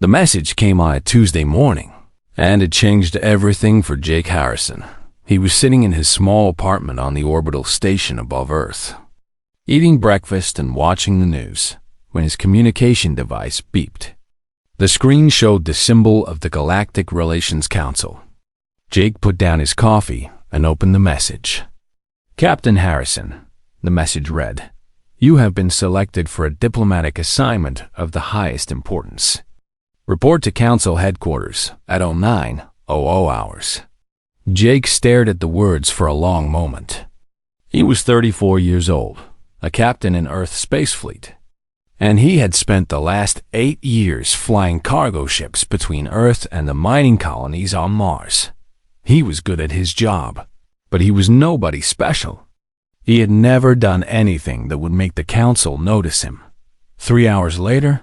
The message came on a Tuesday morning, and it changed everything for Jake Harrison. He was sitting in his small apartment on the orbital station above Earth, eating breakfast and watching the news, when his communication device beeped. The screen showed the symbol of the Galactic Relations Council. Jake put down his coffee and opened the message. "Captain Harrison," the message read, "you have been selected for a diplomatic assignment of the highest importance. Report to Council headquarters at 09:00 hours." Jake stared at the words for a long moment. He was 34 years old, a captain in Earth's space fleet, and he had spent the last 8 years flying cargo ships between Earth and the mining colonies on Mars. He was good at his job, but he was nobody special. He had never done anything that would make the Council notice him. 3 hours later,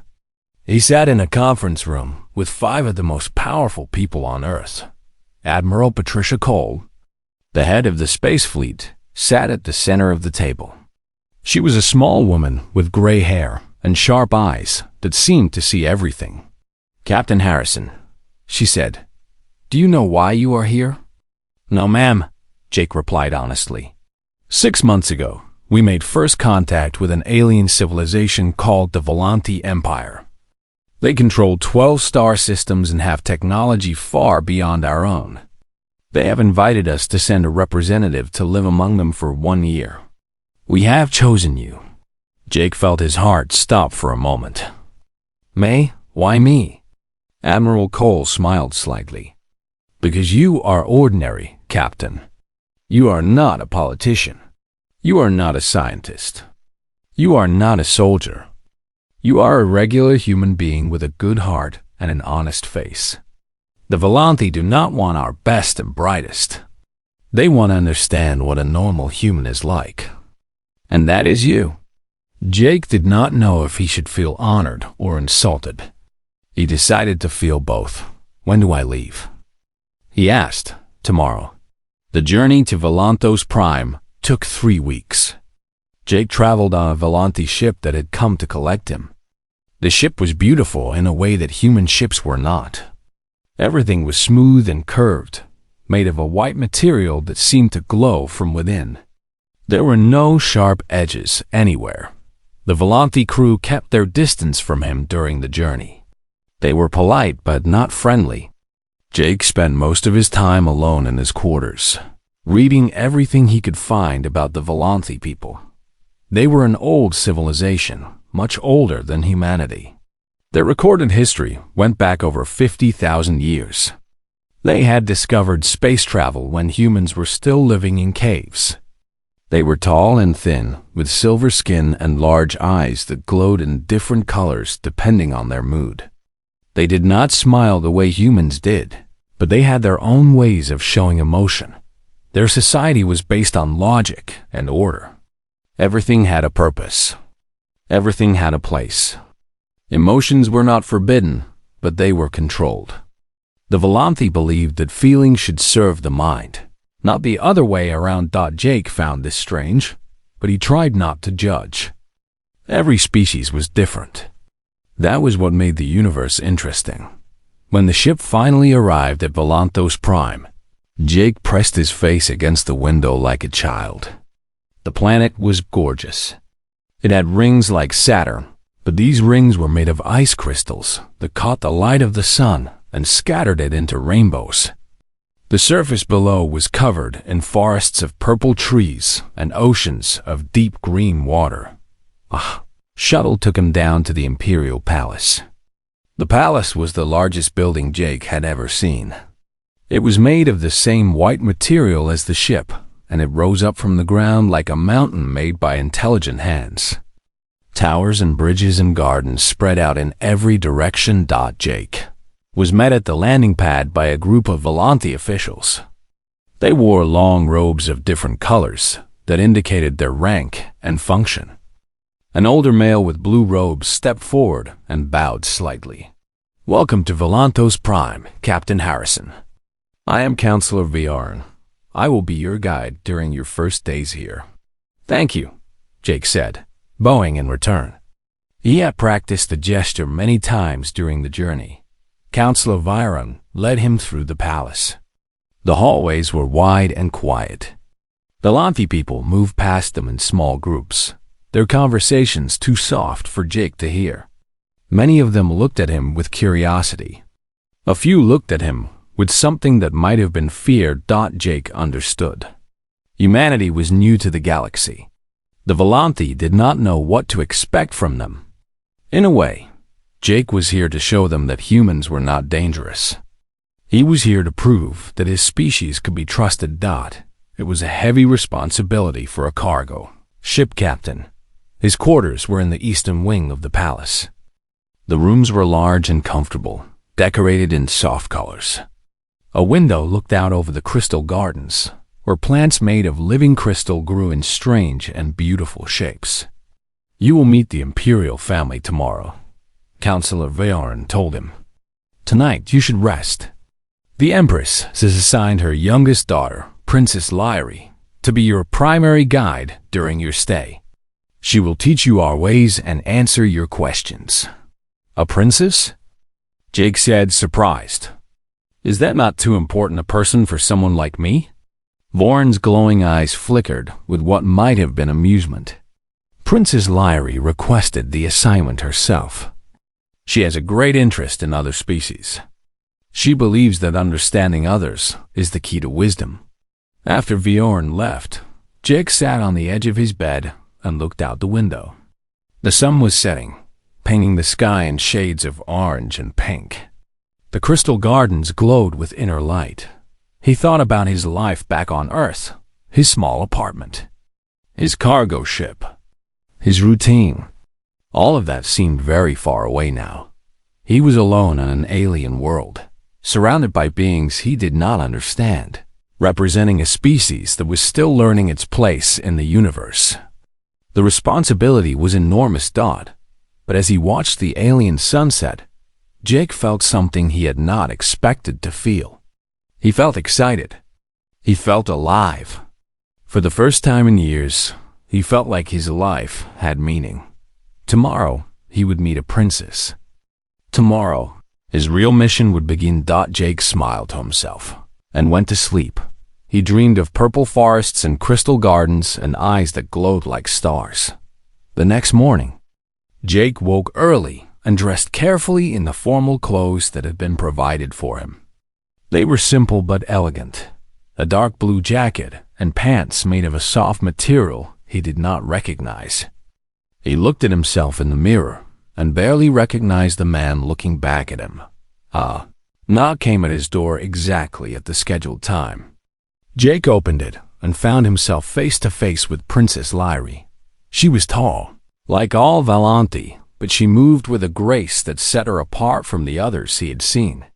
he sat in a conference room with 5 of the most powerful people on Earth. Admiral Patricia Cole, the head of the space fleet, sat at the center of the table. She was a small woman with gray hair and sharp eyes that seemed to see everything. "Captain Harrison," she said, "do you know why you are here?" "No, ma'am," Jake replied honestly. "6 months ago, we made first contact with an alien civilization called the Volantos Empire. They control 12 star systems and have technology far beyond our own. They have invited us to send a representative to live among them for 1 year. We have chosen you." Jake felt his heart stop for a moment. "May, why me?" Admiral Cole smiled slightly. "Because you are ordinary, Captain. You are not a politician. You are not a scientist. You are not a soldier. You are a regular human being with a good heart and an honest face. The Volantos do not want our best and brightest. They want to understand what a normal human is like. And that is you." Jake did not know if he should feel honored or insulted. He decided to feel both. "When do I leave?" he asked. "Tomorrow." The journey to Volantos Prime took 3 weeks. Jake traveled on a Volantos ship that had come to collect him. The ship was beautiful in a way that human ships were not. Everything was smooth and curved, made of a white material that seemed to glow from within. There were no sharp edges anywhere. The Volantos crew kept their distance from him during the journey. They were polite but not friendly. Jake spent most of his time alone in his quarters, reading everything he could find about the Volantos people. They were an old civilization, much older than humanity. Their recorded history went back over 50,000 years. They had discovered space travel when humans were still living in caves. They were tall and thin, with silver skin and large eyes that glowed in different colors depending on their mood. They did not smile the way humans did, but they had their own ways of showing emotion. Their society was based on logic and order. Everything had a purpose. Everything had a place. Emotions were not forbidden, but they were controlled. The Volantos believed that feelings should serve the mind, not the other way around. Jake found this strange, but he tried not to judge. Every species was different. That was what made the universe interesting. When the ship finally arrived at Volantos Prime, Jake pressed his face against the window like a child. The planet was gorgeous. It had rings like Saturn, but these rings were made of ice crystals that caught the light of the sun and scattered it into rainbows. The surface below was covered in forests of purple trees and oceans of deep green water. A shuttle took him down to the Imperial Palace. The palace was the largest building Jake had ever seen. It was made of the same white material as the ship, and it rose up from the ground like a mountain made by intelligent hands. Towers and bridges and gardens spread out in every direction. Jake was met at the landing pad by a group of Volantos officials. They wore long robes of different colors that indicated their rank and function. An older male with blue robes stepped forward and bowed slightly. "Welcome to Volantos Prime, Captain Harrison. I am Counselor Viarn. I will be your guide during your first days here." "Thank you," Jake said, bowing in return. He had practiced the gesture many times during the journey, Counselor Viron led him through the palace. The hallways were wide and quiet. The Lanthi people moved past them in small groups, their conversations too soft for Jake to hear. Many of them looked at him with curiosity. A few looked at him with something that might have been fear. Jake understood. Humanity was new to the galaxy. The Volanthi did not know what to expect from them. In a way, Jake was here to show them that humans were not dangerous. He was here to prove that his species could be trusted. It was a heavy responsibility for a cargo ship captain. His quarters were in the eastern wing of the palace. The rooms were large and comfortable, decorated in soft colors. A window looked out over the crystal gardens, where plants made of living crystal grew in strange and beautiful shapes. "You will meet the imperial family tomorrow," Counselor Viron told him. "Tonight you should rest. The Empress has assigned her youngest daughter, Princess Liri, to be your primary guide during your stay. She will teach you our ways and answer your questions." "A princess?" Jake said, surprised. "Is that not too important a person for someone like me?" Voron's glowing eyes flickered with what might have been amusement. Princess Liri requested the assignment herself. She has a great interest in other species. She believes that understanding others is the key to wisdom. After Viorn left, Jake sat on the edge of his bed and looked out the window. The sun was setting, painting the sky in shades of orange and pink. The crystal gardens glowed with inner light. He thought about his life back on Earth, his small apartment, his cargo ship, his routine. All of that seemed very far away now. He was alone in an alien world, surrounded by beings he did not understand, representing a species that was still learning its place in the universe. The responsibility was enormous. But as he watched the alien sunset, Jake felt something he had not expected to feel. He felt excited. He felt alive. For the first time in years, he felt like his life had meaning. Tomorrow, he would meet a princess. Tomorrow, his real mission would begin. Jake smiled to himself and went to sleep. He dreamed of purple forests and crystal gardens and eyes that glowed like stars. The next morning, Jake woke early and dressed carefully in the formal clothes that had been provided for him. They were simple but elegant. A dark blue jacket and pants made of a soft material he did not recognize. He looked at himself in the mirror and barely recognized the man looking back at him. A knock came at his door exactly at the scheduled time. Jake opened it and found himself face to face with Princess Liri. She was tall, like all Volanthi, but she moved with a grace that set her apart from the others he had seen.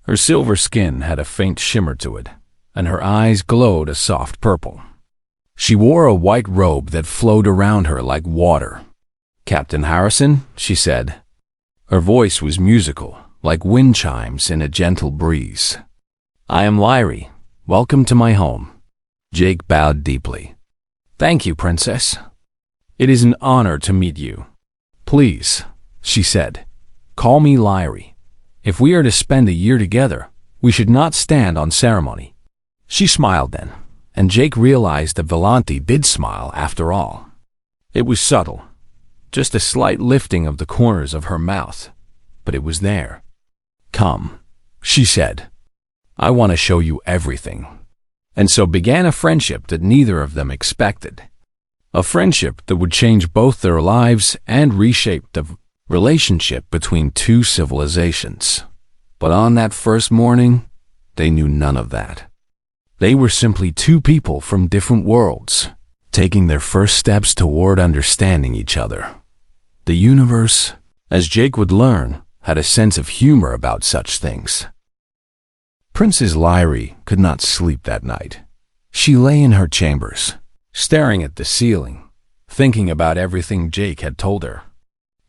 Her silver skin had a faint shimmer to it, and her eyes glowed a soft purple. She wore a white robe that flowed around her like water. "Captain Harrison," she said. Her voice was musical, like wind chimes in a gentle breeze. "I am Liri. Welcome to my home." Jake bowed deeply. "Thank you, Princess. It is an honor to meet you." "Please," she said, "call me Liri. If we are to spend a year together, we should not stand on ceremony." She smiled then, and Jake realized that Volanthi did smile after all. It was subtle, just a slight lifting of the corners of her mouth, but it was there. "Come," she said. "I want to show you everything." And so began a friendship that neither of them expected. A friendship that would change both their lives and reshape the relationship between two civilizations. But on that first morning, they knew none of that. They were simply two people from different worlds, taking their first steps toward understanding each other. The universe, as Jake would learn, had a sense of humor about such things. Princess Liri could not sleep that night. She lay in her chambers, staring at the ceiling, thinking about everything Jake had told her.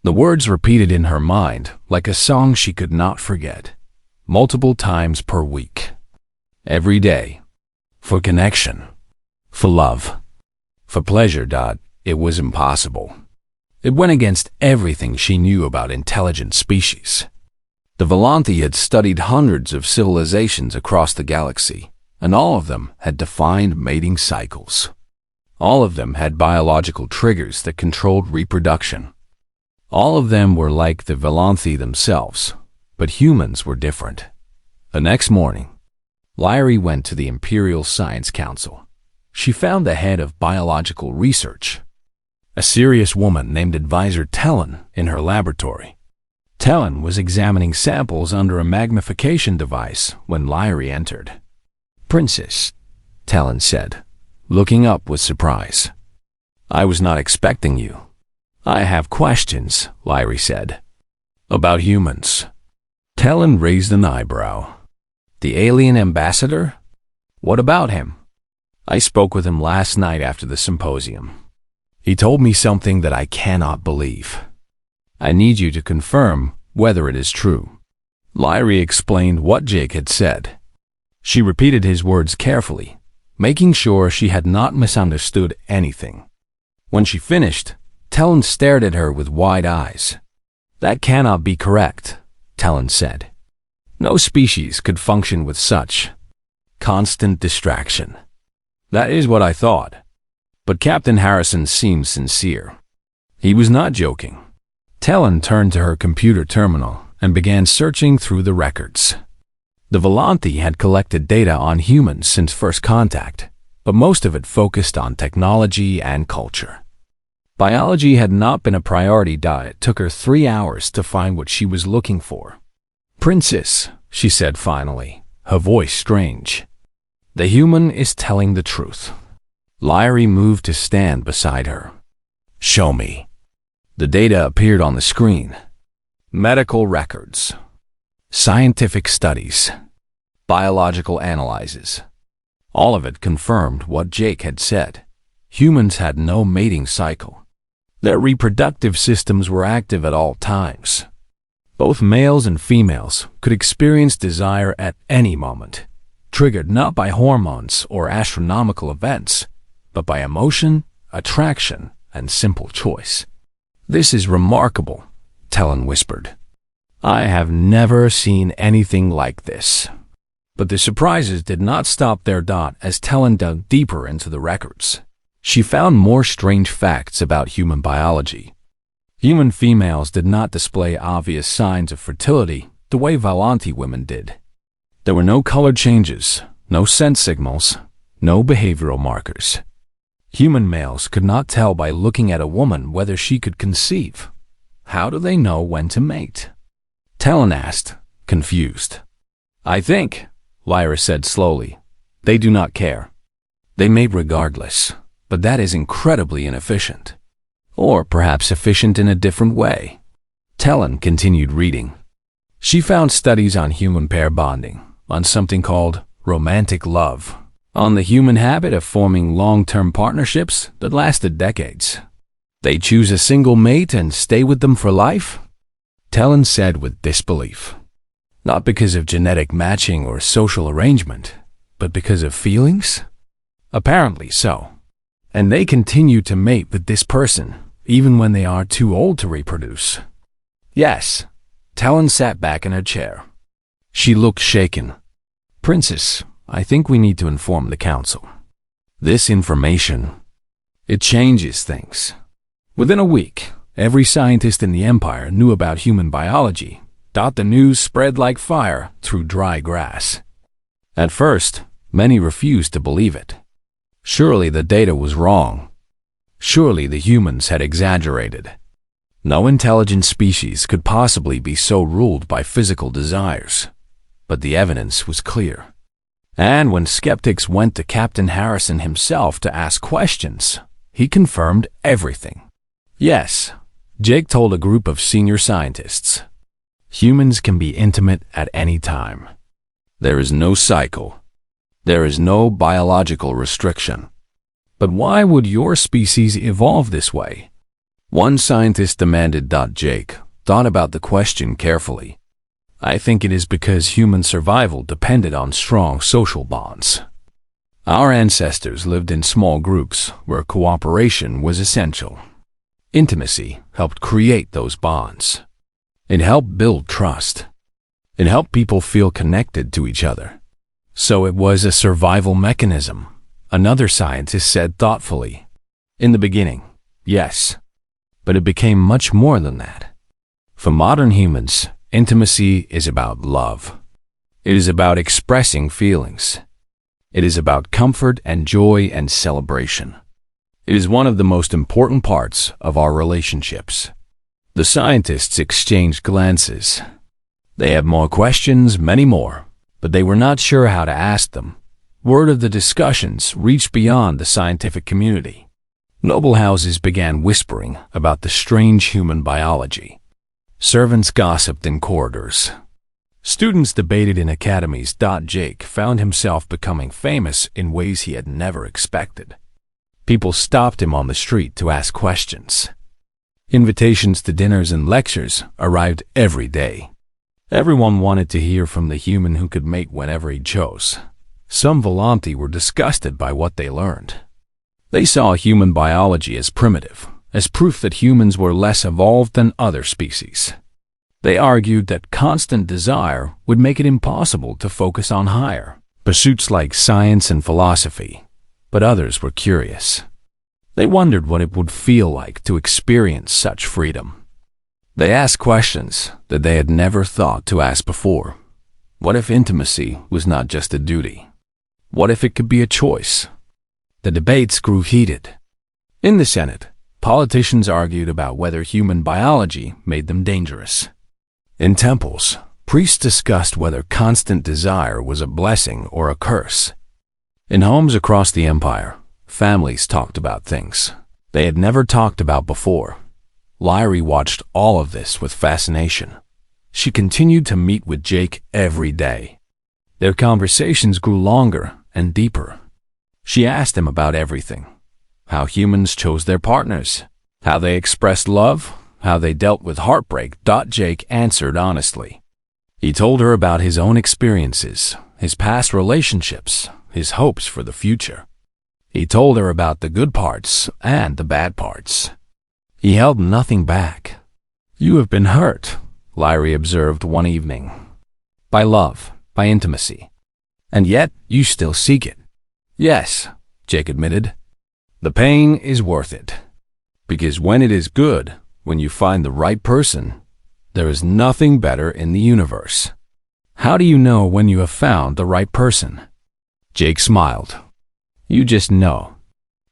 The words repeated in her mind like a song she could not forget, multiple times per week. Every day. For connection. For love. For pleasure. It was impossible. It went against everything she knew about intelligent species. The Volantos had studied hundreds of civilizations across the galaxy, and all of them had defined mating cycles. All of them had biological triggers that controlled reproduction. All of them were like the Volantos themselves, but humans were different. The next morning, Liri went to the Imperial Science Council. She found the head of biological research, a serious woman named Advisor Tellen, in her laboratory. Tellen was examining samples under a magnification device when Liri entered. "Princess," Tellen said, looking up with surprise. "I was not expecting you." "I have questions," Liri said. "About humans." Tellen raised an eyebrow. "The alien ambassador? What about him?" "I spoke with him last night after the symposium. He told me something that I cannot believe. I need you to confirm whether it is true." Liri explained what Jake had said. She repeated his words carefully, making sure she had not misunderstood anything. When she finished, Tellen stared at her with wide eyes. "That cannot be correct," Tellen said. "No species could function with such constant distraction." "That is what I thought." But Captain Harrison seemed sincere. He was not joking. Tellen turned to her computer terminal and began searching through the records. The Volantos had collected data on humans since first contact, but most of it focused on technology and culture. Biology had not been a priority. It took her 3 hours to find what she was looking for. "Princess," she said finally, her voice strange. "The human is telling the truth." Liri moved to stand beside her. "Show me." The data appeared on the screen. Medical records, scientific studies, biological analyses. All of it confirmed what Jake had said. Humans had no mating cycle. Their reproductive systems were active at all times. Both males and females could experience desire at any moment, triggered not by hormones or astronomical events, but by emotion, attraction, and simple choice. "This is remarkable," Tellen whispered. "I have never seen anything like this." But the surprises did not stop there. As Tellen dug deeper into the records, she found more strange facts about human biology. Human females did not display obvious signs of fertility the way Volantos women did. There were no color changes, no scent signals, no behavioral markers. Human males could not tell by looking at a woman whether she could conceive. How do they know when to mate? Tellen asked, confused. "I think," Lyra said slowly, "they do not care. They mate regardless, but that is incredibly inefficient. Or perhaps efficient in a different way." Tellen continued reading. She found studies on human pair bonding, on something called romantic love, on the human habit of forming long-term partnerships that lasted decades. "They choose a single mate and stay with them for life?" Tellen said with disbelief. "Not because of genetic matching or social arrangement, but because of feelings?" "Apparently so. And they continue to mate with this person, even when they are too old to reproduce." "Yes." Tellen sat back in her chair. She looked shaken. "Princess, I think we need to inform the council. This information, it changes things." Within a week, every scientist in the Empire knew about human biology. The news spread like fire through dry grass. At first, many refused to believe it. Surely the data was wrong. Surely the humans had exaggerated. No intelligent species could possibly be so ruled by physical desires. But the evidence was clear. And when skeptics went to Captain Harrison himself to ask questions, he confirmed everything. Yes, Jake told a group of senior scientists, humans can be intimate at any time. There is no cycle. There is no biological restriction. But why would your species evolve this way? One scientist demanded. Jake thought about the question carefully. "I think it is because human survival depended on strong social bonds. Our ancestors lived in small groups where cooperation was essential. Intimacy helped create those bonds. It helped build trust. It helped people feel connected to each other. So it was a survival mechanism, another scientist said thoughtfully. In the beginning, yes. But it became much more than that. For modern humans, intimacy is about love. It is about expressing feelings. It is about comfort and joy and celebration. It is one of the most important parts of our relationships. The scientists exchanged glances. They had more questions, many more, but they were not sure how to ask them. Word of the discussions reached beyond the scientific community. Noble houses began whispering about the strange human biology. Servants gossiped in corridors. Students debated in academies. Jake found himself becoming famous in ways he had never expected. People stopped him on the street to ask questions. Invitations to dinners and lectures arrived every day. Everyone wanted to hear from the human who could mate whenever he chose. Some Volanti were disgusted by what they learned. They saw human biology as primitive, as proof that humans were less evolved than other species. They argued that constant desire would make it impossible to focus on higher pursuits like science and philosophy, but others were curious. They wondered what it would feel like to experience such freedom. They asked questions that they had never thought to ask before. What if intimacy was not just a duty? What if it could be a choice? The debates grew heated. In the Senate, politicians argued about whether human biology made them dangerous. In temples, priests discussed whether constant desire was a blessing or a curse. In homes across the empire, families talked about things they had never talked about before. Liri watched all of this with fascination. She continued to meet with Jake every day. Their conversations grew longer and deeper. She asked him about everything: how humans chose their partners, how they expressed love, how they dealt with heartbreak. Jake answered honestly. He told her about his own experiences, his past relationships, his hopes for the future. He told her about the good parts and the bad parts. He held nothing back. "You have been hurt," Liri observed one evening. "By love, by intimacy. And yet you still seek it." "Yes," Jake admitted. "The pain is worth it. Because when it is good, when you find the right person, there is nothing better in the universe." "How do you know when you have found the right person?" Jake smiled. "You just know.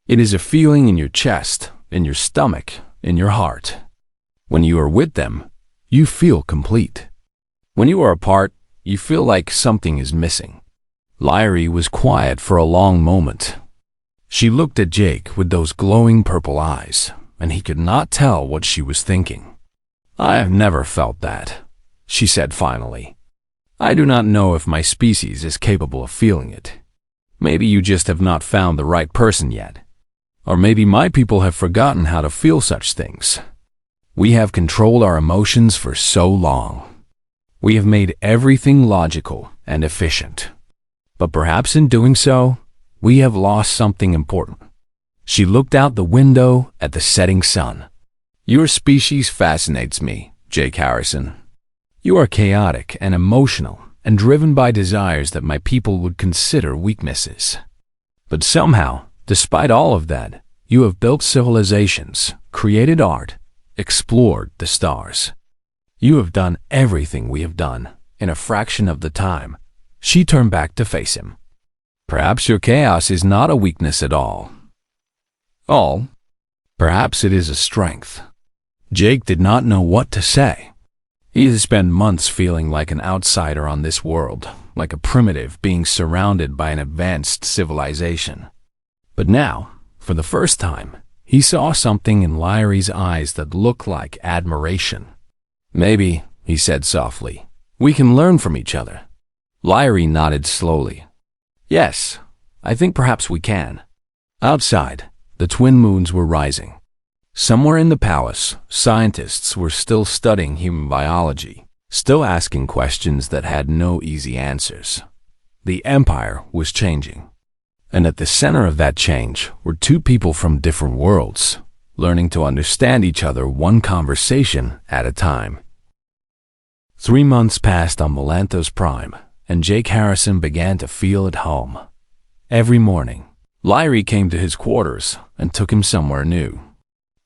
It is a feeling in your chest, in your stomach, in your heart. When you are with them, you feel complete. When you are apart, you feel like something is missing." Liri was quiet for a long moment. She looked at Jake with those glowing purple eyes, and he could not tell what she was thinking. "I have never felt that," she said finally. "I do not know if my species is capable of feeling it. Maybe you just have not found the right person yet. Or maybe my people have forgotten how to feel such things. We have controlled our emotions for so long. We have made everything logical and efficient. But perhaps in doing so, we have lost something important." She looked out the window at the setting sun. "Your species fascinates me, Jake Harrison. You are chaotic and emotional and driven by desires that my people would consider weaknesses. But somehow, despite all of that, you have built civilizations, created art, explored the stars. You have done everything we have done in a fraction of the time." She turned back to face him. "Perhaps your chaos is not a weakness at all. Perhaps it is a strength." Jake did not know what to say. He had spent months feeling like an outsider on this world, like a primitive being surrounded by an advanced civilization. But now, for the first time, he saw something in Liri's eyes that looked like admiration. "Maybe," he said softly, "we can learn from each other." Liri nodded slowly. "Yes, I think perhaps we can." Outside, the twin moons were rising. Somewhere in the palace, scientists were still studying human biology, still asking questions that had no easy answers. The empire was changing. And at the center of that change were two people from different worlds, learning to understand each other one conversation at a time. 3 months passed on Volantos Prime, and Jake Harrison began to feel at home. Every morning, Liri came to his quarters and took him somewhere new.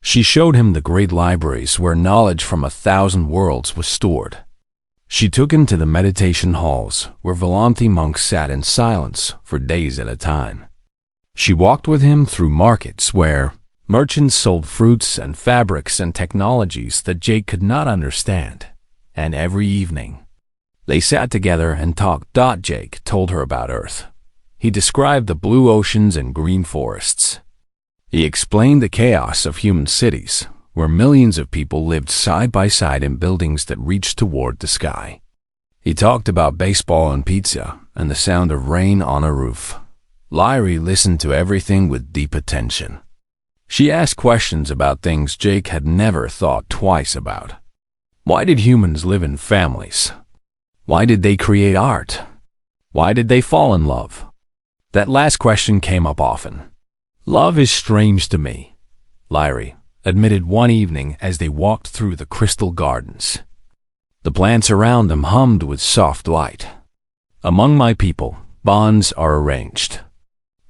She showed him the great libraries where knowledge from 1,000 worlds was stored. She took him to the meditation halls where Volanti monks sat in silence for days at a time. She walked with him through markets where merchants sold fruits and fabrics and technologies that Jake could not understand. And every evening, they sat together and talked. Jake told her about Earth. He described the blue oceans and green forests. He explained the chaos of human cities, where millions of people lived side by side in buildings that reached toward the sky. He talked about baseball and pizza and the sound of rain on a roof. Liri listened to everything with deep attention. She asked questions about things Jake had never thought twice about. Why did humans live in families? Why did they create art? Why did they fall in love? That last question came up often. Love is strange to me, Liri admitted one evening as they walked through the crystal gardens. The plants around them hummed with soft light. Among my people, bonds are arranged.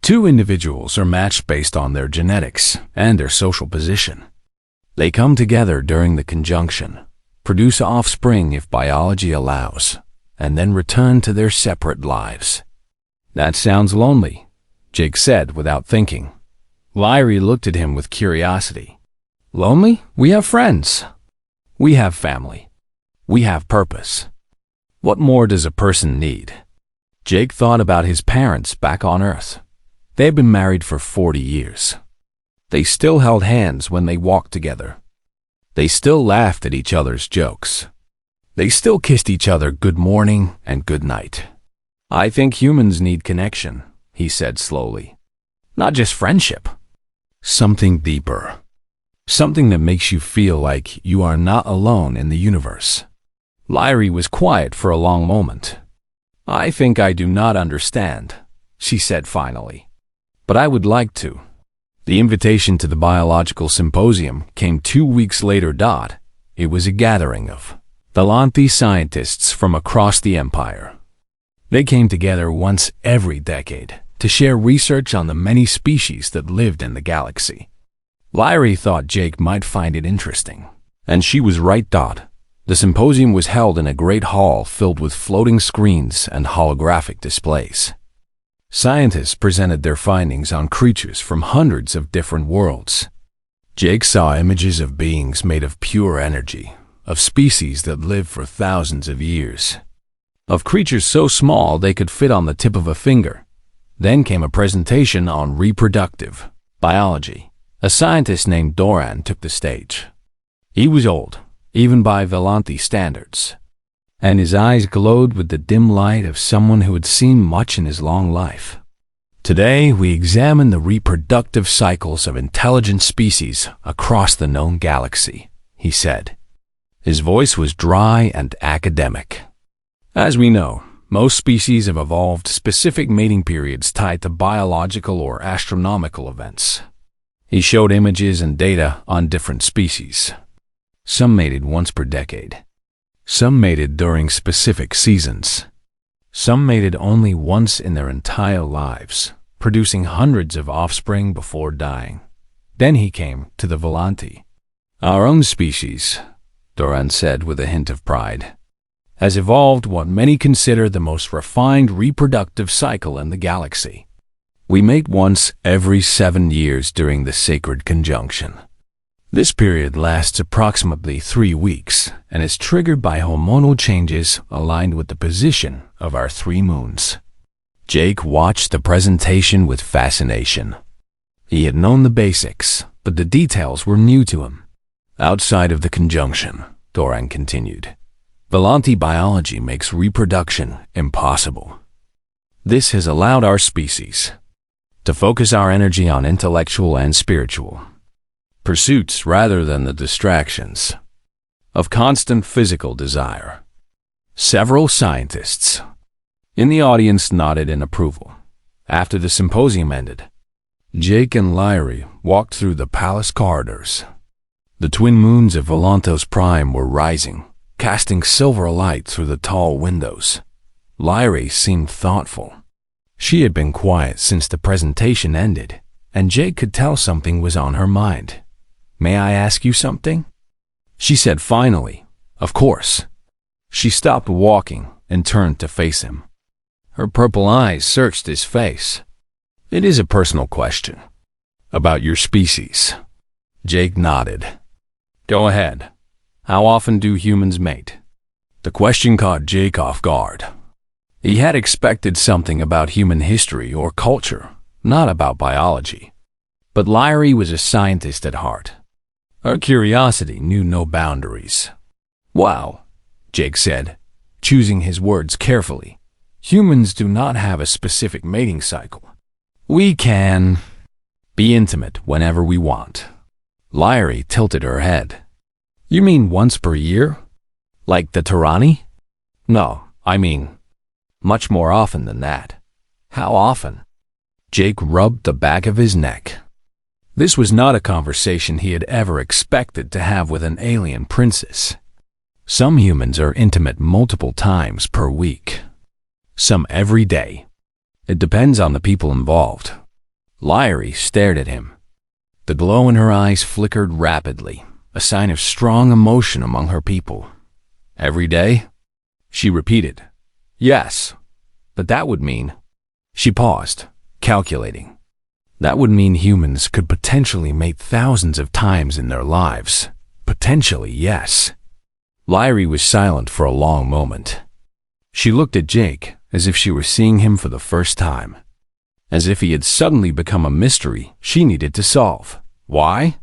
Two individuals are matched based on their genetics and their social position. They come together during the conjunction, produce offspring if biology allows, and then return to their separate lives. That sounds lonely, Jake said without thinking. Liri looked at him with curiosity. Lonely? We have friends. We have family. We have purpose. What more does a person need? Jake thought about his parents back on Earth. They'd been married for 40 years. They still held hands when they walked together. They still laughed at each other's jokes. They still kissed each other good morning and good night. I think humans need connection, he said slowly. Not just friendship. Something deeper. Something that makes you feel like you are not alone in the universe. Liri was quiet for a long moment. I think I do not understand, she said finally. But I would like to. The invitation to the biological symposium came 2 weeks later. It was a gathering of Volanti scientists from across the empire. They came together once every decade to share research on the many species that lived in the galaxy. Liri thought Jake might find it interesting, and she was right. The symposium was held in a great hall filled with floating screens and holographic displays. Scientists presented their findings on creatures from hundreds of different worlds. Jake saw images of beings made of pure energy, of species that lived for thousands of years, of creatures so small they could fit on the tip of a finger. Then came a presentation on reproductive biology. A scientist named Doran took the stage. He was old, even by Volanti standards, and his eyes glowed with the dim light of someone who had seen much in his long life. Today, we examine the reproductive cycles of intelligent species across the known galaxy, he said. His voice was dry and academic. As we know, most species have evolved specific mating periods tied to biological or astronomical events. He showed images and data on different species. Some mated once per decade. Some mated during specific seasons. Some mated only once in their entire lives, producing hundreds of offspring before dying. Then he came to the Volanti. Our own species, Doran said with a hint of pride, has evolved what many consider the most refined reproductive cycle in the galaxy. We mate once every 7 years during the sacred conjunction. This period lasts approximately 3 weeks and is triggered by hormonal changes aligned with the position of our 3 moons. Jake watched the presentation with fascination. He had known the basics, but the details were new to him. Outside of the conjunction, Doran continued, Volanti biology makes reproduction impossible. This has allowed our species to focus our energy on intellectual and spiritual pursuits rather than the distractions of constant physical desire. Several scientists in the audience nodded in approval. After the symposium ended, Jake and Liri walked through the palace corridors. The twin moons of Volantos Prime were rising, casting silver light through the tall windows. Liri seemed thoughtful. She had been quiet since the presentation ended, and Jake could tell something was on her mind. "May I ask you something?" she said finally. "Of course." She stopped walking and turned to face him. Her purple eyes searched his face. "It is a personal question. About your species." Jake nodded. "Go ahead. How often do humans mate?" The question caught Jake off guard. He had expected something about human history or culture, not about biology. But Liri was a scientist at heart. Her curiosity knew no boundaries. "Wow," Jake said, choosing his words carefully. "Humans do not have a specific mating cycle. We can be intimate whenever we want." Liri tilted her head. "You mean once per year? Like the tyranny?" "No, I mean much more often than that." "How often?" Jake rubbed the back of his neck. This was not a conversation he had ever expected to have with an alien princess. Some humans are intimate multiple times per week. Some every day. It depends on the people involved. Liri stared at him. The glow in her eyes flickered rapidly, a sign of strong emotion among her people. "Every day?" she repeated. "Yes, but that would mean—" She paused, calculating. "That would mean humans could potentially mate thousands of times in their lives. Potentially, yes." Liri was silent for a long moment. She looked at Jake as if she were seeing him for the first time. As if he had suddenly become a mystery she needed to solve. "Why?"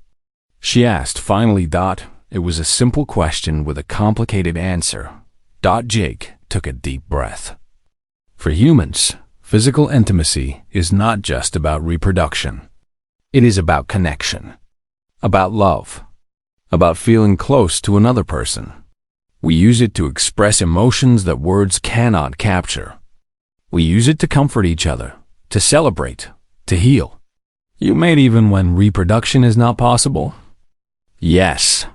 she asked finally. It was a simple question with a complicated answer. Jake took a deep breath. For humans, physical intimacy is not just about reproduction. It is about connection, about love, about feeling close to another person. We use it to express emotions that words cannot capture. We use it to comfort each other, to celebrate, to heal. You mate even when reproduction is not possible? Yes.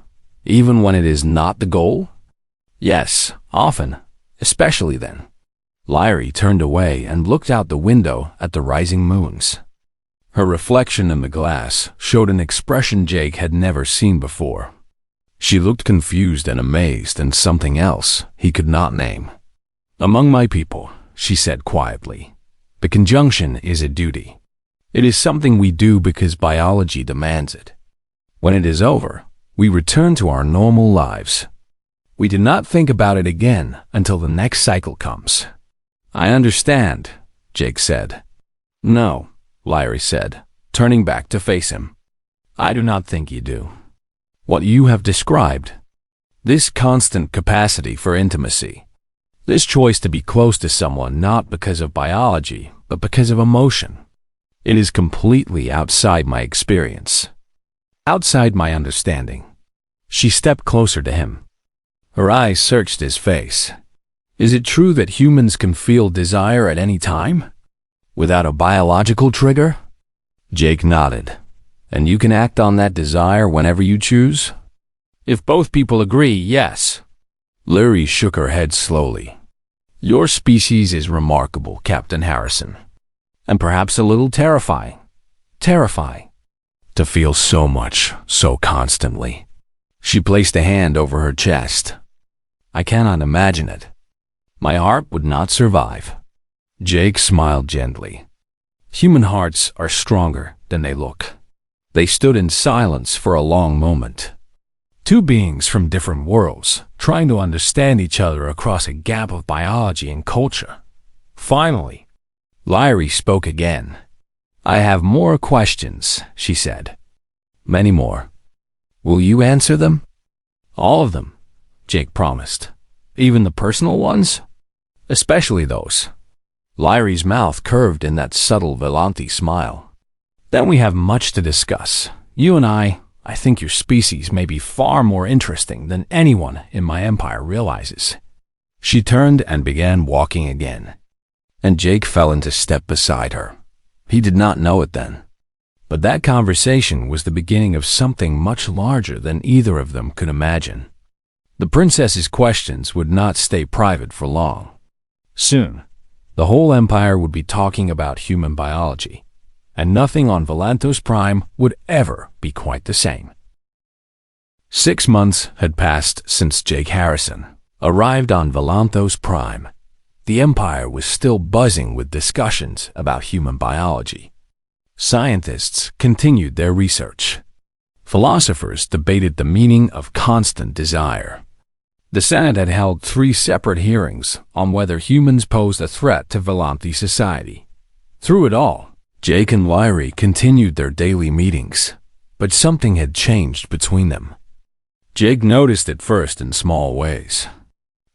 Even when it is not the goal? Yes, often, especially then. Liri turned away and looked out the window at the rising moons. Her reflection in the glass showed an expression Jake had never seen before. She looked confused and amazed and something else he could not name. "Among my people," she said quietly, "the conjunction is a duty. It is something we do because biology demands it. When it is over, we return to our normal lives. We do not think about it again until the next cycle comes." "I understand," Jake said. "No," Liri said, turning back to face him. "I do not think you do. What you have described, this constant capacity for intimacy, this choice to be close to someone not because of biology, but because of emotion, it is completely outside my experience, outside my understanding." She stepped closer to him. Her eyes searched his face. "Is it true that humans can feel desire at any time? Without a biological trigger?" Jake nodded. "And you can act on that desire whenever you choose?" "If both people agree, yes." Liri shook her head slowly. "Your species is remarkable, Captain Harrison. And perhaps a little terrifying. Terrifying. To feel so much, so constantly." She placed a hand over her chest. "I cannot imagine it. My heart would not survive." Jake smiled gently. Human hearts are stronger than they look. They stood in silence for a long moment. Two beings from different worlds, trying to understand each other across a gap of biology and culture. Finally, Liri spoke again. "I have more questions," she said. "Many more. Will you answer them?" "All of them," Jake promised. "Even the personal ones?" "Especially those." Liri's mouth curved in that subtle Volantos smile. "Then we have much to discuss. You and I think your species may be far more interesting than anyone in my empire realizes." She turned and began walking again, and Jake fell into step beside her. He did not know it then. But that conversation was the beginning of something much larger than either of them could imagine. The princess's questions would not stay private for long. Soon, the whole empire would be talking about human biology, and nothing on Volantos Prime would ever be quite the same. 6 months had passed since Jake Harrison arrived on Volantos Prime. The empire was still buzzing with discussions about human biology. Scientists continued their research. Philosophers debated the meaning of constant desire. The Senate had held 3 separate hearings on whether humans posed a threat to Volanti society. Through it all, Jake and Liri continued their daily meetings, but something had changed between them. Jake noticed it first in small ways.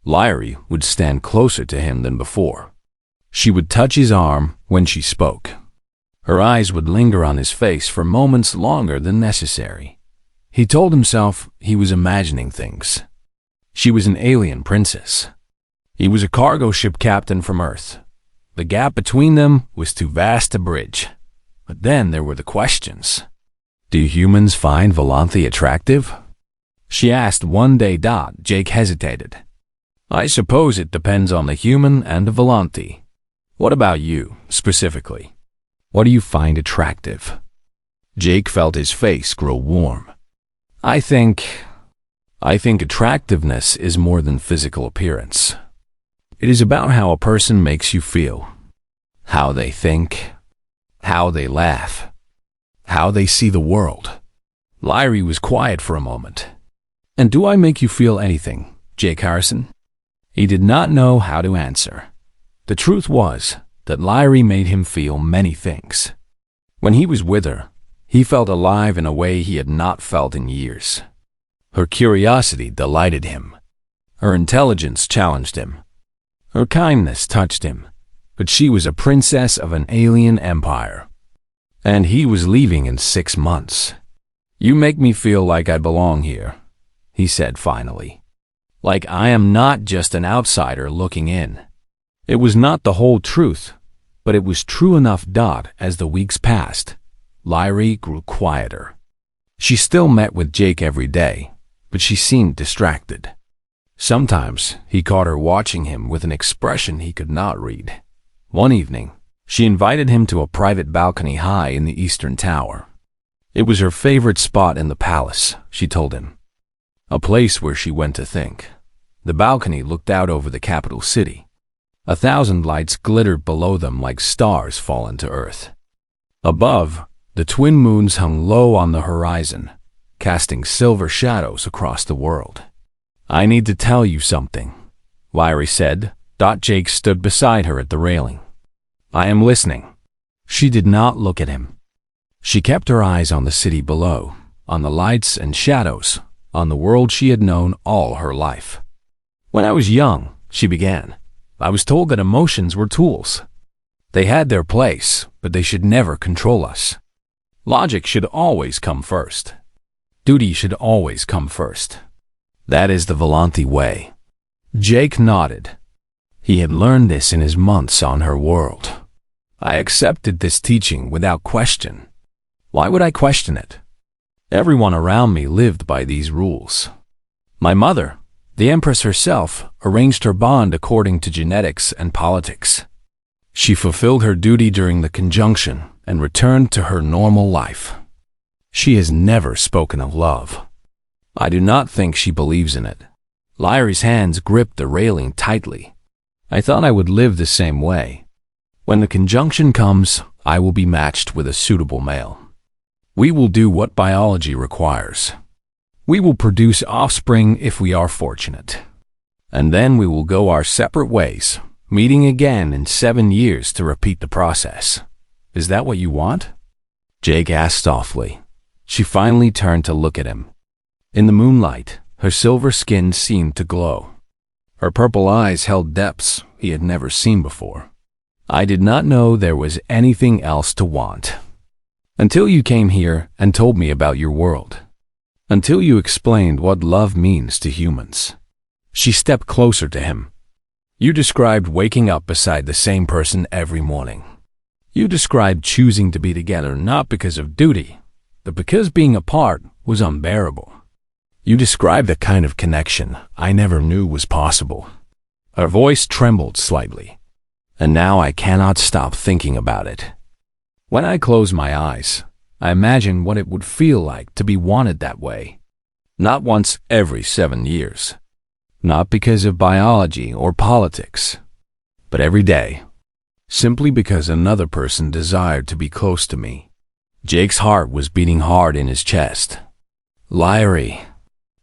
Liri would stand closer to him than before. She would touch his arm when she spoke. Her eyes would linger on his face for moments longer than necessary. He told himself he was imagining things. She was an alien princess. He was a cargo ship captain from Earth. The gap between them was too vast to bridge. But then there were the questions. Do humans find Volanthi attractive? She asked one day. Jake hesitated. I suppose it depends on the human and the Volanti. What about you, specifically? What do you find attractive? Jake felt his face grow warm. I think attractiveness is more than physical appearance. It is about how a person makes you feel, how they think, how they laugh, how they see the world. Liri was quiet for a moment. And do I make you feel anything, Jake Harrison? He did not know how to answer. The truth was that Liri made him feel many things. When he was with her, he felt alive in a way he had not felt in years. Her curiosity delighted him. Her intelligence challenged him. Her kindness touched him. But she was a princess of an alien empire. And he was leaving in 6 months. You make me feel like I belong here, he said finally. Like I am not just an outsider looking in. It was not the whole truth, but it was true enough. As the weeks passed, Liri grew quieter. She still met with Jake every day, but she seemed distracted. Sometimes he caught her watching him with an expression he could not read. One evening, she invited him to a private balcony high in the eastern tower. It was her favorite spot in the palace, she told him. A place where she went to think. The balcony looked out over the capital city. 1,000 lights glittered below them like stars fallen to earth. Above, the twin moons hung low on the horizon, casting silver shadows across the world. I need to tell you something, Liri said. Jake stood beside her at the railing. I am listening. She did not look at him. She kept her eyes on the city below, on the lights and shadows, on the world she had known all her life. When I was young, she began, I was told that emotions were tools. They had their place, but they should never control us. Logic should always come first. Duty should always come first. That is the Volanti way. Jake nodded. He had learned this in his months on her world. I accepted this teaching without question. Why would I question it? Everyone around me lived by these rules. My mother, the Empress herself, arranged her bond according to genetics and politics. She fulfilled her duty during the conjunction and returned to her normal life. She has never spoken of love. I do not think she believes in it. Liri's hands gripped the railing tightly. I thought I would live the same way. When the conjunction comes, I will be matched with a suitable male. We will do what biology requires. We will produce offspring if we are fortunate. And then we will go our separate ways, meeting again in 7 years to repeat the process. Is that what you want? Jake asked softly. She finally turned to look at him. In the moonlight, her silver skin seemed to glow. Her purple eyes held depths he had never seen before. I did not know there was anything else to want. Until you came here and told me about your world. Until you explained what love means to humans. She stepped closer to him. You described waking up beside the same person every morning. You described choosing to be together not because of duty, but because being apart was unbearable. You describe the kind of connection I never knew was possible. Her voice trembled slightly, and now I cannot stop thinking about it. When I close my eyes, I imagine what it would feel like to be wanted that way. Not once every 7 years. Not because of biology or politics, but every day. Simply because another person desired to be close to me. Jake's heart was beating hard in his chest. Liri,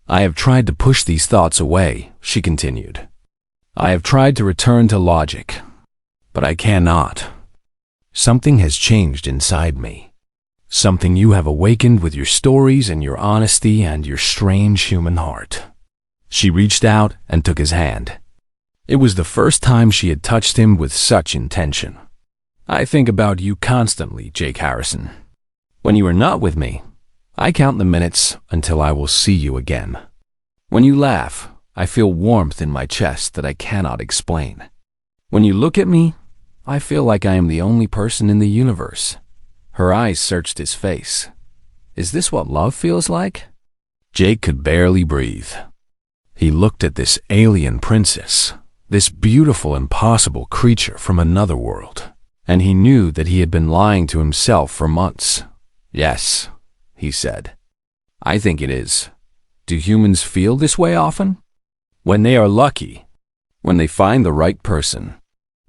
I have tried to push these thoughts away, she continued. I have tried to return to logic, but I cannot. Something has changed inside me. Something you have awakened with your stories and your honesty and your strange human heart. She reached out and took his hand. It was the first time she had touched him with such intention. I think about you constantly, Jake Harrison. When you are not with me, I count the minutes until I will see you again. When you laugh, I feel warmth in my chest that I cannot explain. When you look at me, I feel like I am the only person in the universe. Her eyes searched his face. Is this what love feels like? Jake could barely breathe. He looked at this alien princess, this beautiful, impossible creature from another world, and he knew that he had been lying to himself for months. Yes, he said. I think it is. Do humans feel this way often? When they are lucky, when they find the right person.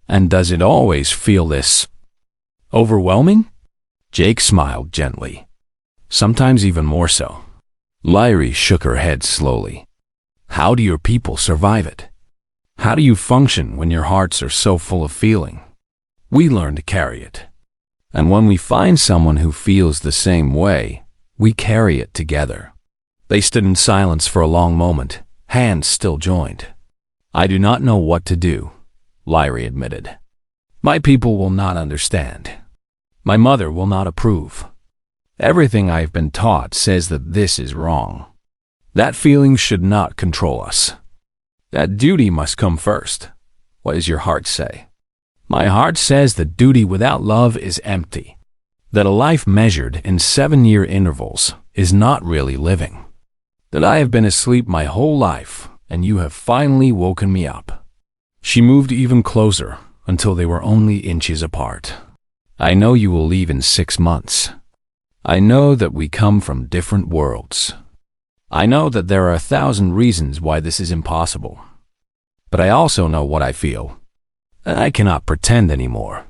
And does it always feel this overwhelming? Jake smiled gently. Sometimes even more so. Liri shook her head slowly. How do your people survive it? How do you function when your hearts are so full of feeling? We learn to carry it. And when we find someone who feels the same way, we carry it together. They stood in silence for a long moment, hands still joined. I do not know what to do, Liri admitted. My people will not understand. My mother will not approve. Everything I have been taught says that this is wrong. That feeling should not control us. That duty must come first. What does your heart say? My heart says that duty without love is empty. That a life measured in 7-year intervals is not really living. That I have been asleep my whole life, and you have finally woken me up. She moved even closer until they were only inches apart. I know you will leave in 6 months. I know that we come from different worlds. I know that there are 1,000 reasons why this is impossible. But I also know what I feel. And I cannot pretend anymore.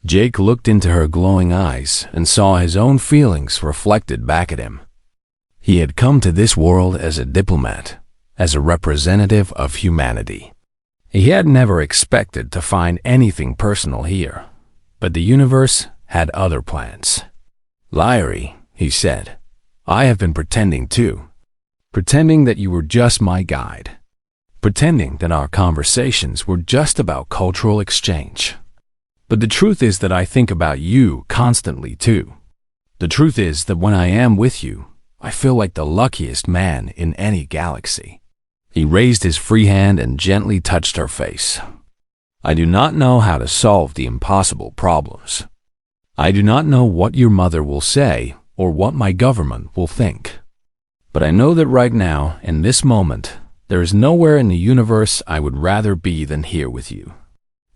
Jake looked into her glowing eyes and saw his own feelings reflected back at him. He had come to this world as a diplomat, as a representative of humanity. He had never expected to find anything personal here, but the universe had other plans. Liri, he said, I have been pretending too. Pretending that you were just my guide. Pretending that our conversations were just about cultural exchange. But the truth is that I think about you constantly too. The truth is that when I am with you, I feel like the luckiest man in any galaxy. He raised his free hand and gently touched her face. I do not know how to solve the impossible problems. I do not know what your mother will say or what my government will think. But I know that right now, in this moment, there is nowhere in the universe I would rather be than here with you.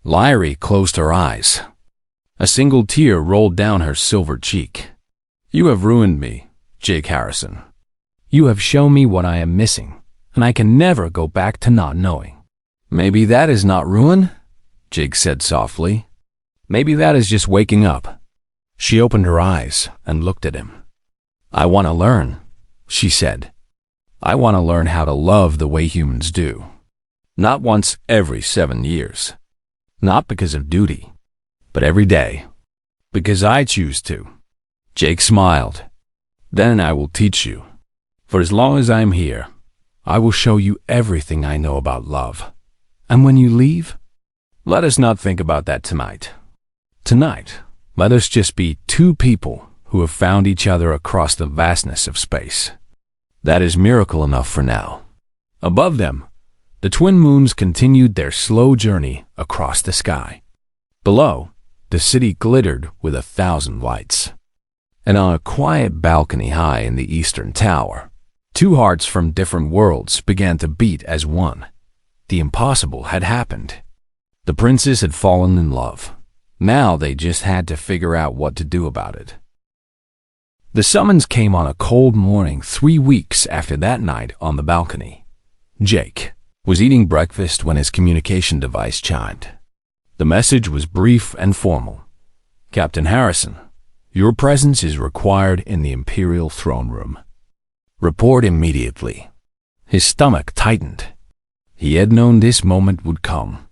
Liri closed her eyes. A single tear rolled down her silver cheek. You have ruined me, Jake Harrison. You have shown me what I am missing, and I can never go back to not knowing. Maybe that is not ruin, Jake said softly. Maybe that is just waking up. She opened her eyes and looked at him. I want to learn, she said. I want to learn how to love the way humans do. Not once every 7 years. Not because of duty, but every day. Because I choose to. Jake smiled. Then I will teach you. For as long as I am here, I will show you everything I know about love. And when you leave, let us not think about that tonight. Tonight, let us just be 2 people who have found each other across the vastness of space. That is miracle enough for now. Above them, the twin moons continued their slow journey across the sky. Below, the city glittered with 1,000 lights. And on a quiet balcony high in the eastern tower, Two hearts from different worlds began to beat as one. The impossible had happened. The princes had fallen in love. Now they just had to figure out what to do about it. The summons came on a cold morning 3 weeks after that night on the balcony. Jake was eating breakfast when his communication device chimed. The message was brief and formal. Captain Harrison, your presence is required in the Imperial throne room. Report immediately. His stomach tightened. He had known this moment would come.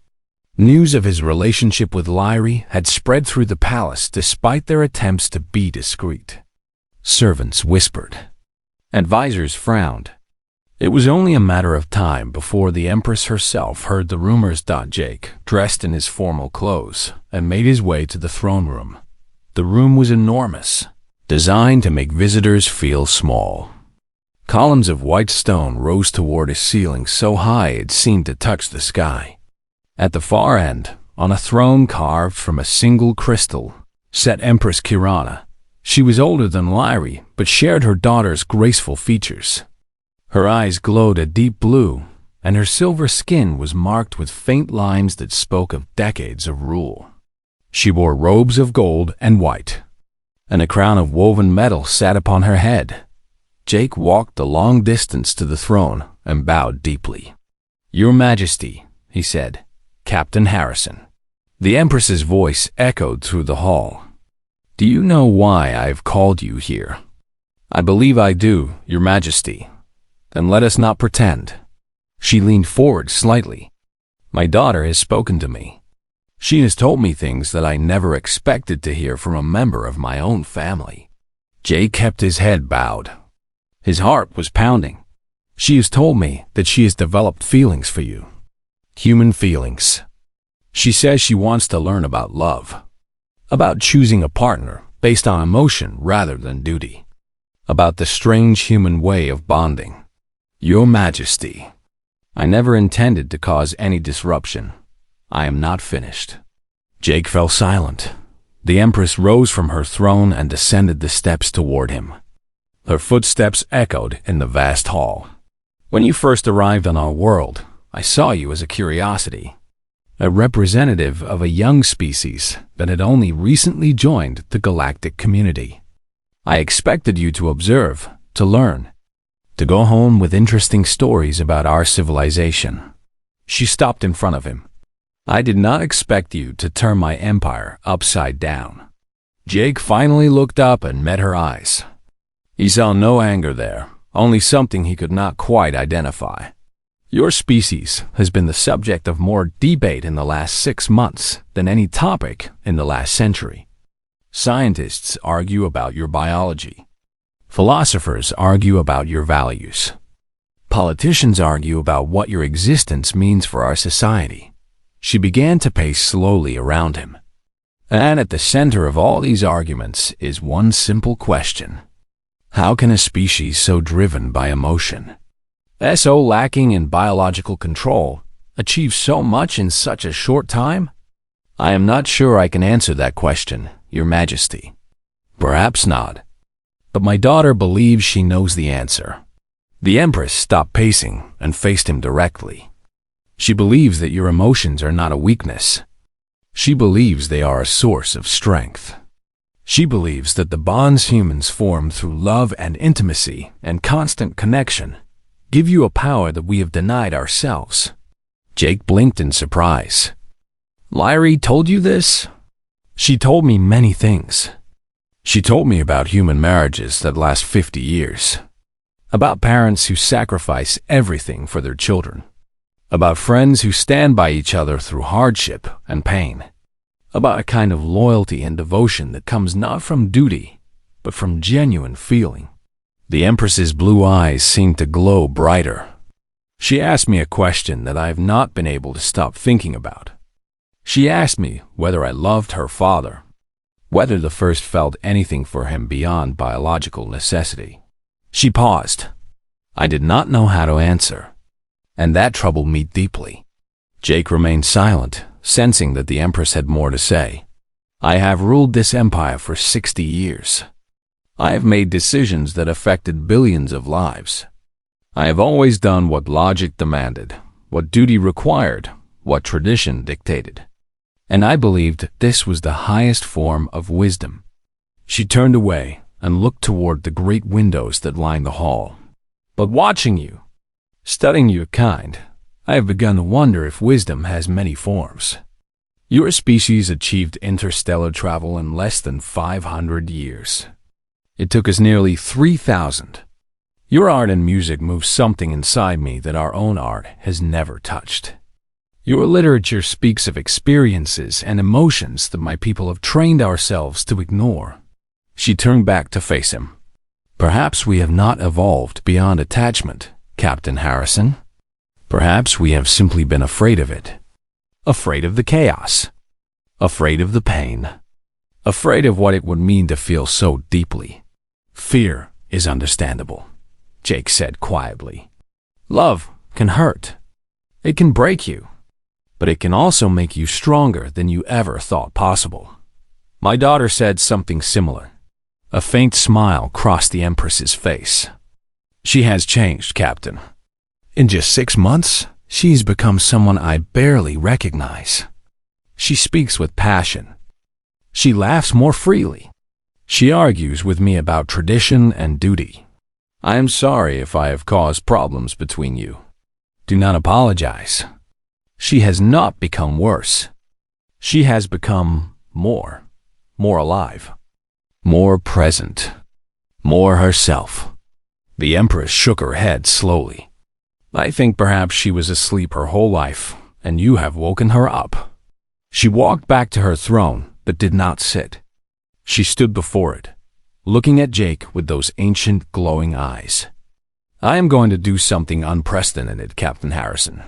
News of his relationship with Liri had spread through the palace despite their attempts to be discreet. Servants whispered. Advisors frowned. It was only a matter of time before the Empress herself heard the rumors. Jake, dressed in his formal clothes, and made his way to the throne room. The room was enormous, designed to make visitors feel small. Columns of white stone rose toward his ceiling so high it seemed to touch the sky. At the far end, on a throne carved from a single crystal, sat Empress Kirana. She was older than Liri, but shared her daughter's graceful features. Her eyes glowed a deep blue, and her silver skin was marked with faint lines that spoke of decades of rule. She wore robes of gold and white, and a crown of woven metal sat upon her head. Jake walked the long distance to the throne and bowed deeply. Your Majesty, he said, Captain Harrison. The Empress's voice echoed through the hall. Do you know why I've called you here? I believe I do, Your Majesty. Then let us not pretend. She leaned forward slightly. My daughter has spoken to me. She has told me things that I never expected to hear from a member of my own family. Jay kept his head bowed. His heart was pounding. She has told me that she has developed feelings for you. Human feelings. She says she wants to learn about love. About choosing a partner based on emotion rather than duty. About the strange human way of bonding. Your Majesty, I never intended to cause any disruption. I am not finished. Jake fell silent. The Empress rose from her throne and descended the steps toward him. Her footsteps echoed in the vast hall. When you first arrived on our world, I saw you as a curiosity, a representative of a young species that had only recently joined the galactic community. I expected you to observe, to learn, to go home with interesting stories about our civilization. She stopped in front of him. I did not expect you to turn my empire upside down. Jake finally looked up and met her eyes. He saw no anger there, only something he could not quite identify. Your species has been the subject of more debate in the last 6 months than any topic in the last century. Scientists argue about your biology. Philosophers argue about your values. Politicians argue about what your existence means for our society. She began to pace slowly around him. And at the center of all these arguments is one simple question. How can a species so driven by emotion, so lacking in biological control, achieve so much in such a short time? I am not sure I can answer that question, Your Majesty. Perhaps not. But my daughter believes she knows the answer. The Empress stopped pacing and faced him directly. She believes that your emotions are not a weakness. She believes they are a source of strength. She believes that the bonds humans form through love and intimacy and constant connection give you a power that we have denied ourselves. Jake blinked in surprise. Liri told you this? She told me many things. She told me about human marriages that last 50 years. About parents who sacrifice everything for their children. About friends who stand by each other through hardship and pain. About a kind of loyalty and devotion that comes not from duty, but from genuine feeling. The Empress's blue eyes seemed to glow brighter. She asked me a question that I have not been able to stop thinking about. She asked me whether I loved her father, whether the first felt anything for him beyond biological necessity. She paused. I did not know how to answer, and that troubled me deeply. Jake remained silent, sensing that the Empress had more to say. I have ruled this empire for 60 years. I have made decisions that affected billions of lives. I have always done what logic demanded, what duty required, what tradition dictated. And I believed this was the highest form of wisdom. She turned away and looked toward the great windows that lined the hall. But watching you, studying your kind, I have begun to wonder if wisdom has many forms. Your species achieved interstellar travel in less than 500 years. It took us nearly 3,000. Your art and music move something inside me that our own art has never touched. Your literature speaks of experiences and emotions that my people have trained ourselves to ignore. She turned back to face him. Perhaps we have not evolved beyond attachment, Captain Harrison. Perhaps we have simply been afraid of it. Afraid of the chaos. Afraid of the pain. Afraid of what it would mean to feel so deeply. Fear is understandable, Jake said quietly. Love can hurt. It can break you. But it can also make you stronger than you ever thought possible. My daughter said something similar. A faint smile crossed the Empress's face. She has changed, Captain. In just 6 months, she's become someone I barely recognize. She speaks with passion. She laughs more freely. She argues with me about tradition and duty. I am sorry if I have caused problems between you. Do not apologize. She has not become worse. She has become more alive, more present, more herself. The Empress shook her head slowly. I think perhaps she was asleep her whole life, and you have woken her up. She walked back to her throne, but did not sit. She stood before it, looking at Jake with those ancient, glowing eyes. I am going to do something unprecedented, Captain Harrison.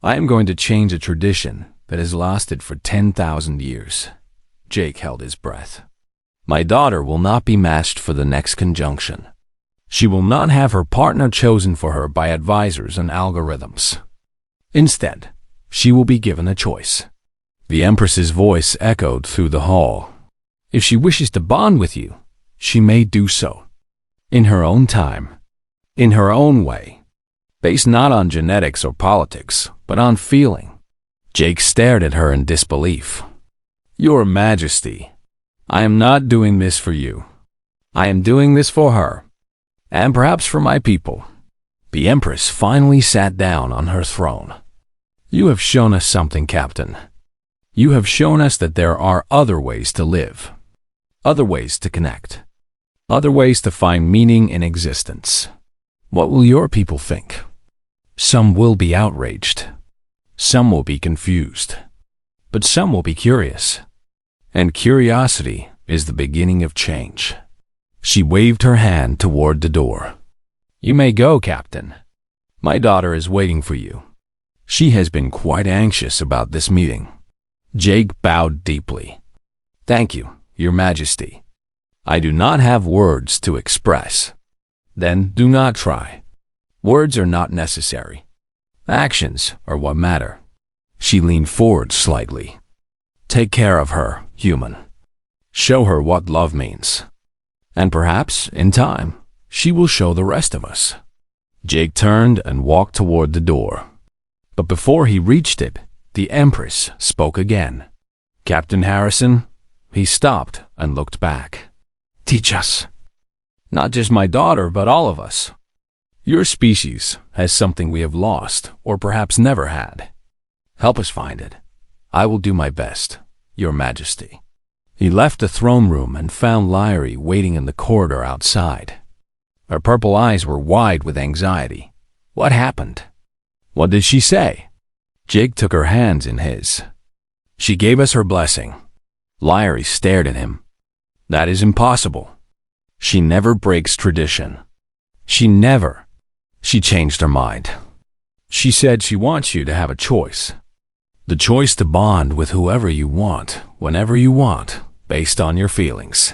I am going to change a tradition that has lasted for 10,000 years. Jake held his breath. My daughter will not be matched for the next conjunction. She will not have her partner chosen for her by advisors and algorithms. Instead, she will be given a choice. The Empress's voice echoed through the hall. If she wishes to bond with you, she may do so. In her own time. In her own way. Based not on genetics or politics, but on feeling. Jake stared at her in disbelief. Your Majesty, I am not doing this for you. I am doing this for her. And perhaps for my people. The Empress finally sat down on her throne. You have shown us something, Captain. You have shown us that there are other ways to live. Other ways to connect. Other ways to find meaning in existence. What will your people think? Some will be outraged. Some will be confused. But some will be curious. And curiosity is the beginning of change. She waved her hand toward the door. You may go, Captain. My daughter is waiting for you. She has been quite anxious about this meeting. Jake bowed deeply. Thank you, Your Majesty. I do not have words to express. Then do not try. Words are not necessary. Actions are what matter. She leaned forward slightly. Take care of her, human. Show her what love means. And perhaps, in time, she will show the rest of us. Jake turned and walked toward the door. But before he reached it, the Empress spoke again. Captain Harrison, he stopped and looked back. Teach us. Not just my daughter, but all of us. Your species has something we have lost, or perhaps never had. Help us find it. I will do my best, Your Majesty. He left the throne room and found Liri waiting in the corridor outside. Her purple eyes were wide with anxiety. What happened? What did she say? Jake took her hands in his. She gave us her blessing. Liri stared at him. That is impossible. She never breaks tradition. She never. She changed her mind. She said she wants you to have a choice. The choice to bond with whoever you want, whenever you want, based on your feelings.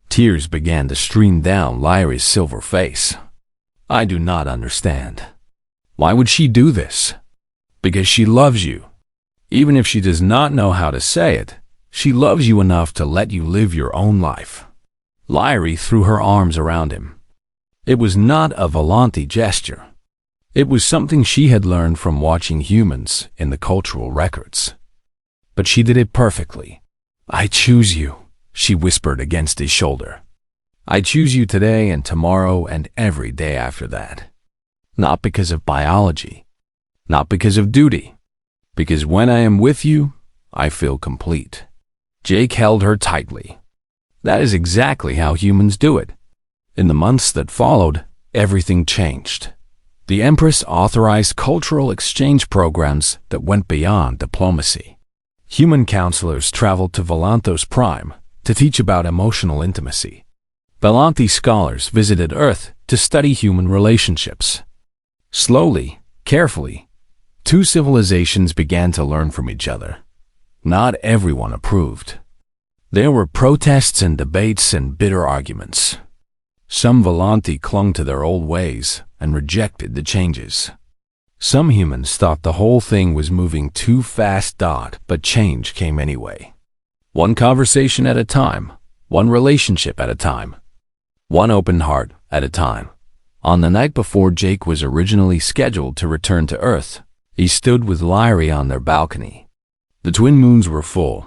Tears began to stream down Liri's silver face. I do not understand. Why would she do this? Because she loves you. Even if she does not know how to say it, she loves you enough to let you live your own life. Liri threw her arms around him. It was not a Volanti gesture, It was something she had learned from watching humans in the cultural records. But she did it perfectly. "I choose you," she whispered against his shoulder. "I choose you today and tomorrow and every day after that. Not because of biology, not because of duty, because when I am with you, I feel complete." Jake held her tightly. That is exactly how humans do it. In the months that followed, everything changed. The Empress authorized cultural exchange programs that went beyond diplomacy. Human counselors traveled to Volantos Prime to teach about emotional intimacy. Volanti scholars visited Earth to study human relationships. Slowly, carefully, two civilizations began to learn from each other. Not everyone approved. There were protests and debates and bitter arguments. Some Volanti clung to their old ways and rejected the changes. Some humans thought the whole thing was moving too fast, but change came anyway. One conversation at a time, one relationship at a time, one open heart at a time. On the night before Jake was originally scheduled to return to Earth, he stood with Liri on their balcony. The twin moons were full,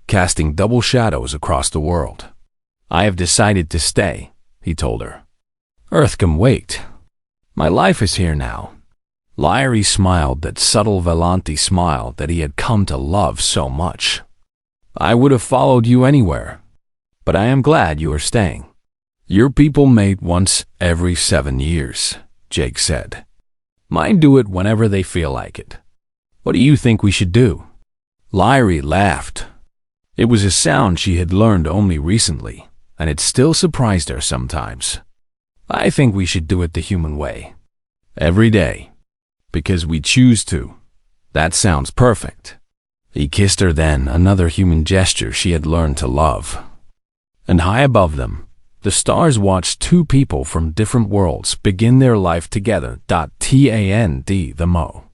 casting double shadows across the world. "I have decided to stay," he told her. "Earth can wait. My life is here now." Liri smiled that subtle Volanti smile that he had come to love so much. "I would have followed you anywhere, but I am glad you are staying. Your people mate once every 7 years, Jake said. Mine do it whenever they feel like it. What do you think we should do?" Liri laughed. It was a sound she had learned only recently, and it still surprised her sometimes. "I think we should do it the human way. Every day. Because we choose to." "That sounds perfect." He kissed her then, another human gesture she had learned to love. And high above them, the stars watched two people from different worlds begin their life together. The Mo.